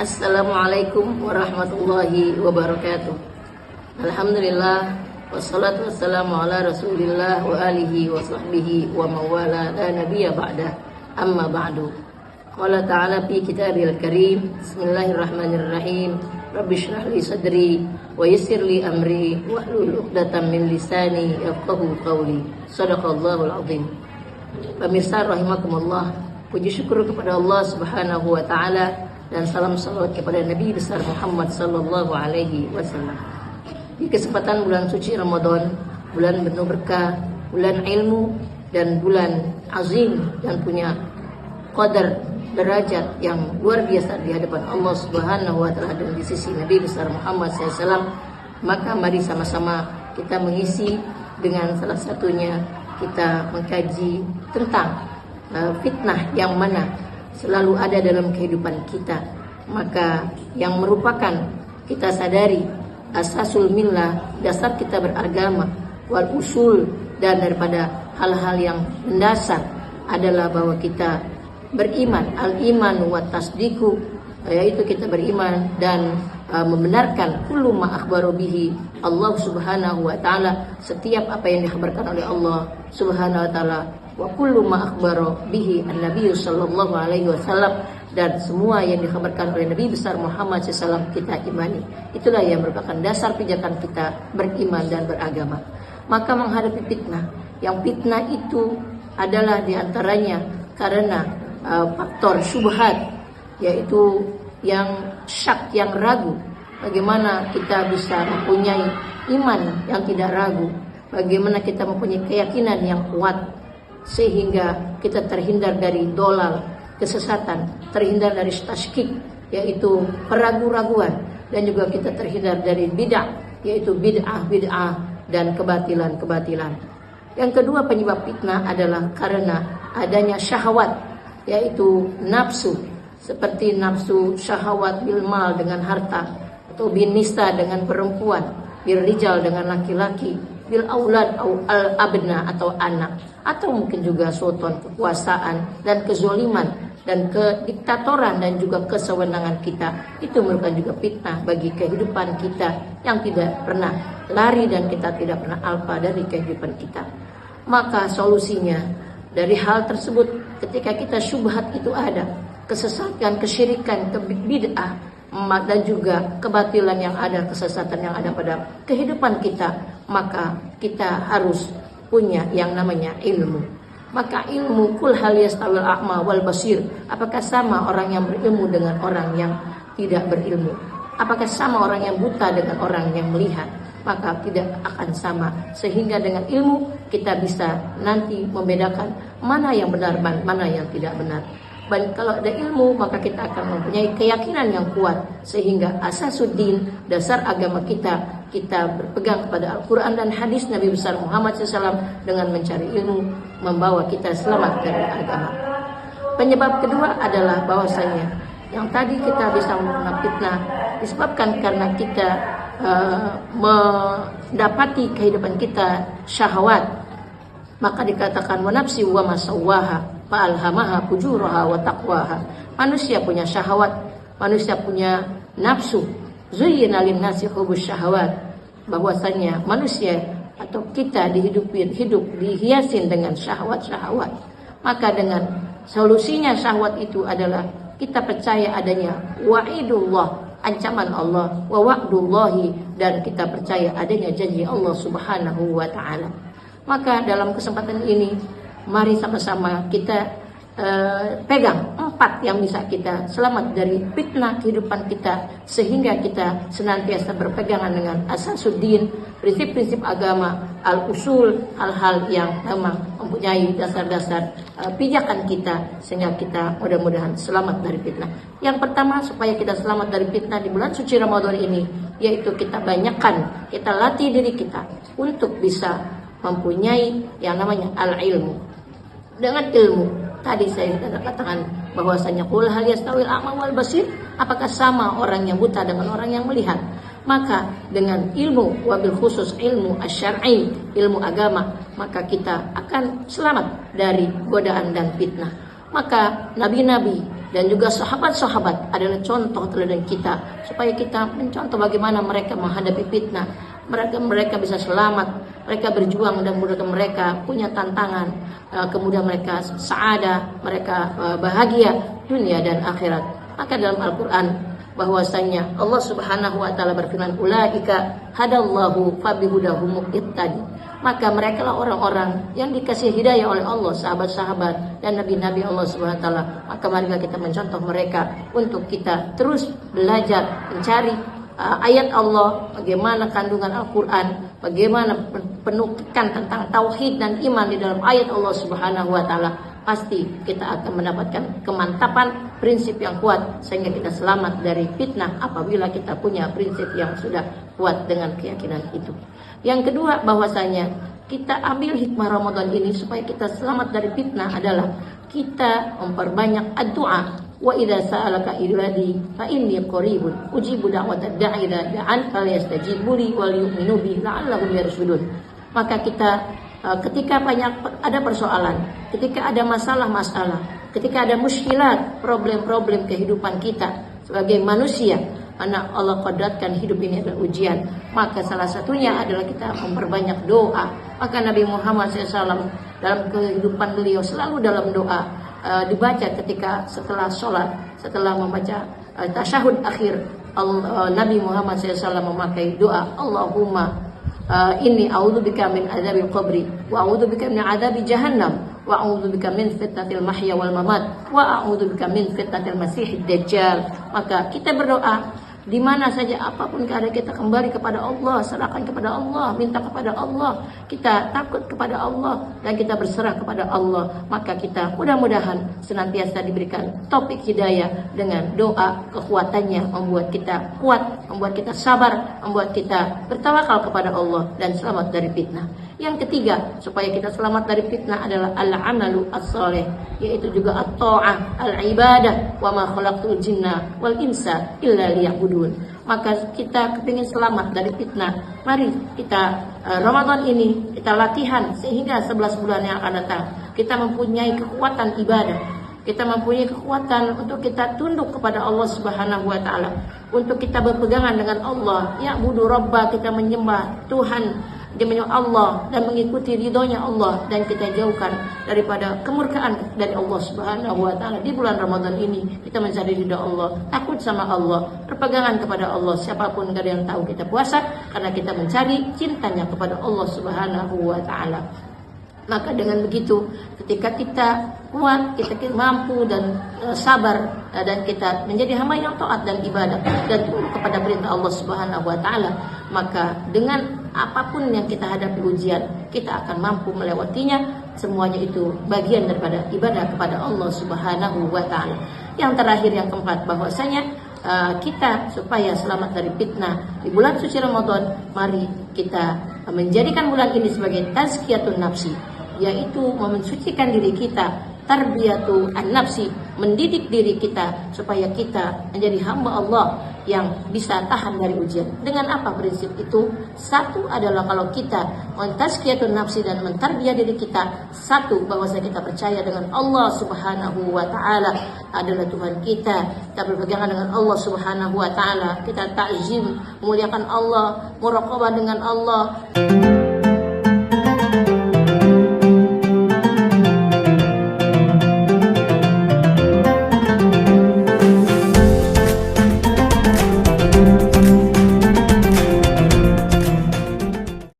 Assalamualaikum warahmatullahi wabarakatuh. Alhamdulillah, wassalatu wassalamu ala rasulillah wa alihi wa sahbihi wa mawala la nabiyya ba'da, amma ba'du. Qala ta'ala fi kitabil karim, bismillahirrahmanirrahim, rabbi shrah li sadri wa yassir li amri wahlul 'uqdatam min lisani yafqahu qawli. Shadaqallahul azim. Pemirsa rahimakumullah, puji syukur kepada Allah Subhanahu wa taala dan salam salawat kepada Nabi besar Muhammad sallallahu alaihi wasallam. Di kesempatan bulan suci Ramadan, bulan penuh berkah, bulan ilmu dan bulan azim dan punya qadar derajat yang luar biasa di hadapan Allah Subhanahu wa taala dan di sisi Nabi besar Muhammad SAW, maka mari sama-sama kita mengisi dengan salah satunya kita mengkaji tentang fitnah yang mana selalu ada dalam kehidupan kita, maka yang merupakan kita sadari asasul millah, dasar kita beragama, wal usul, dan daripada hal-hal yang mendasar adalah bahwa kita beriman, al-iman wa tasdiku, yaitu kita beriman dan membenarkan kullu ma akhbaru bihi Allah Subhanahu wa taala, setiap apa yang dikabarkan oleh Allah Subhanahu wa taala, wa kullu ma akhbara bihi an-nabiy sallallahu alaihi wasallam, dan semua yang dikabarkan oleh Nabi besar Muhammad SAW kita imani. Itulah yang merupakan dasar pijakan kita beriman dan beragama. Maka menghadapi fitnah, yang fitnah itu adalah diantaranya karena faktor syubhat, yaitu yang syak, yang ragu. Bagaimana kita bisa mempunyai iman yang tidak ragu, bagaimana kita mempunyai keyakinan yang kuat sehingga kita terhindar dari dolal, kesesatan, terhindar dari tasykik, yaitu keraguan-raguan, dan juga kita terhindar dari bid'ah, yaitu bid'ah dan kebatilan. Yang kedua penyebab fitnah adalah karena adanya syahwat, yaitu nafsu, seperti nafsu syahwat bil mal dengan harta, atau bin nisa dengan perempuan, bil rijal dengan laki-laki, bil aulad al abna atau anak, atau mungkin juga sultan, kekuasaan dan kezoliman dan kediktatoran dan juga kesewenangan kita. Itu merupakan juga fitnah bagi kehidupan kita yang tidak pernah lari dan kita tidak pernah alpa dari kehidupan kita. Maka solusinya dari hal tersebut, ketika kita syubhat itu ada, kesesatan, kesyirikan, bid'ah, dan juga kebatilan yang ada, kesesatan yang ada pada kehidupan kita, maka kita harus punya yang namanya ilmu. Maka ilmu, kul hal yastawil a'ma wal basir, apakah sama orang yang berilmu dengan orang yang tidak berilmu? Apakah sama orang yang buta dengan orang yang melihat? Maka tidak akan sama. Sehingga dengan ilmu kita bisa nanti membedakan mana yang benar, mana yang tidak benar. Dan kalau ada ilmu, maka kita akan mempunyai keyakinan yang kuat, sehingga asasuddin, dasar agama kita berpegang kepada Al-Quran dan hadis Nabi besar Muhammad SAW dengan mencari ilmu, membawa kita selamat dari agama. Penyebab kedua adalah bahwasanya yang tadi kita bisa mengenal fitnah disebabkan karena kita mendapati kehidupan kita syahwat, maka dikatakan wa nafsi wa masawwaha fa'alhamaha fujuraha wa taqwaha. Manusia punya syahwat, manusia punya nafsu. Zuyyina lin-nasi hubbus syahawat, bahwasanya manusia atau kita hidup dihiasin dengan syahwat-syahwat. Maka dengan solusinya syahwat itu adalah kita percaya adanya wa'idullah, ancaman Allah, wa wa'dullahi, dan kita percaya adanya janji Allah Subhanahu wa taala. Maka dalam kesempatan ini mari sama-sama kita pegang 4 yang bisa kita selamat dari fitnah kehidupan kita, sehingga kita senantiasa berpegangan dengan asasuddin, prinsip-prinsip agama, al-usul, hal-hal yang memang mempunyai dasar-dasar pijakan kita, sehingga kita mudah-mudahan selamat dari fitnah. Yang pertama, supaya kita selamat dari fitnah di bulan suci Ramadan ini, yaitu kita banyakkan, kita latih diri kita untuk bisa mempunyai yang namanya al-ilmu. Dengan ilmu tadi saya katakan bahwasanya qul hal yastawil a'ma wal basir, apakah sama orang yang buta dengan orang yang melihat? Maka dengan ilmu, wabil khusus ilmu asy-syar'i, ilmu agama, maka kita akan selamat dari godaan dan fitnah. Maka nabi-nabi dan juga sahabat-sahabat adalah contoh teladan kita, supaya kita mencontoh bagaimana mereka menghadapi fitnah. Mereka bisa selamat, mereka berjuang, dan mereka punya tantangan, kemudian mereka sa'adah, mereka bahagia dunia dan akhirat. Maka dalam Al-Quran bahwasanya Allah Subhanahu wa taala berfirman, ulaika hadallahu fabihudahum iqtadi. Maka mereka lah orang-orang yang dikasih hidayah oleh Allah, sahabat-sahabat dan nabi-nabi Allah Subhanahu wa taala. Maka marilah kita mencontoh mereka untuk kita terus belajar mencari ayat Allah, bagaimana kandungan Al-Quran, bagaimana penukkan tentang tauhid dan iman di dalam ayat Allah Subhanahu wa taala. Pasti kita akan mendapatkan kemantapan prinsip yang kuat, sehingga kita selamat dari fitnah apabila kita punya prinsip yang sudah kuat dengan keyakinan itu. Yang kedua, bahwasanya kita ambil hikmah Ramadan ini supaya kita selamat dari fitnah adalah kita memperbanyak doa. Wa idza sa'alaka ibadi fa inni qaribun ujibu da'watad da'i idza da'an falyastajibu li wal yu'minu bi la'allahum yarshudun. Maka kita ketika ada persoalan, ketika ada masalah-masalah, ketika ada muskilat, problem-problem kehidupan kita sebagai manusia, karena Allah qadarkan hidup ini adalah ujian, maka salah satunya adalah kita memperbanyak doa. Maka Nabi Muhammad SAW dalam kehidupan beliau selalu dalam doa, dibaca ketika setelah sholat, setelah membaca tasyahud akhir, Nabi Muhammad SAW memakai doa, Allahumma inni a'udzubika min adzabil qabri wa a'udzubika min adzabi jahannam wa a'udzubika min fitnatil mahya wal mamat wa a'udzubika min fitnatil masiihid dajjal. Maka kita berdoa di mana saja, apapun keadaan kita, kembali kepada Allah, serahkan kepada Allah, minta kepada Allah, kita takut kepada Allah, dan kita berserah kepada Allah. Maka kita mudah-mudahan senantiasa diberikan taufik hidayah dengan doa, kekuatannya membuat kita kuat, membuat kita sabar, membuat kita bertawakal kepada Allah dan selamat dari fitnah. Yang ketiga, supaya kita selamat dari fitnah adalah al-amalu as-salih, yaitu juga at-ta'ah, al-ibadah, wa ma khalaqtul jinna wal insa illa liya'budun. Maka kita kepingin selamat dari fitnah, mari kita Ramadan ini kita latihan sehingga 11 bulan yang akan datang kita mempunyai kekuatan ibadah, kita mempunyai kekuatan untuk kita tunduk kepada Allah Subhanahu wa taala, untuk kita berpegangan dengan Allah, ya'budu rabba, kita menyembah Tuhan, dia menyembah Allah dan mengikuti ridhonya Allah, dan kita jauhkan daripada kemurkaan dari Allah Subhanahu wa taala. Di bulan Ramadan ini kita mencari ridha Allah, takut sama Allah, berpegangan kepada Allah. Siapapun gak ada yang tahu kita puasa karena kita mencari cintanya kepada Allah Subhanahu wa taala. Maka dengan begitu, ketika kita kuat, kita mampu dan sabar, dan kita menjadi hamba yang taat dan ibadah dan tunduk kepada perintah Allah Subhanahu wa taala, maka dengan apapun yang kita hadapi ujian, kita akan mampu melewatinya. Semuanya itu bagian daripada ibadah kepada Allah Subhanahu wa taala. Yang terakhir, yang keempat, bahwasanya kita supaya selamat dari fitnah di bulan suci Ramadan, mari kita menjadikan bulan ini sebagai tazkiyatun nafsi, yaitu mensucikan diri kita, tarbiyatu an-nafsi, mendidik diri kita supaya kita menjadi hamba Allah yang bisa tahan dari ujian. Dengan apa prinsip itu? Satu adalah kalau kita mentazkiyatun nafsi dan mentarbiyah diri kita, satu, bahwa kita percaya dengan Allah Subhanahu wa taala adalah Tuhan kita. Kita berpegangan dengan Allah Subhanahu wa taala, kita ta'zim, memuliakan Allah, muraqabah dengan Allah.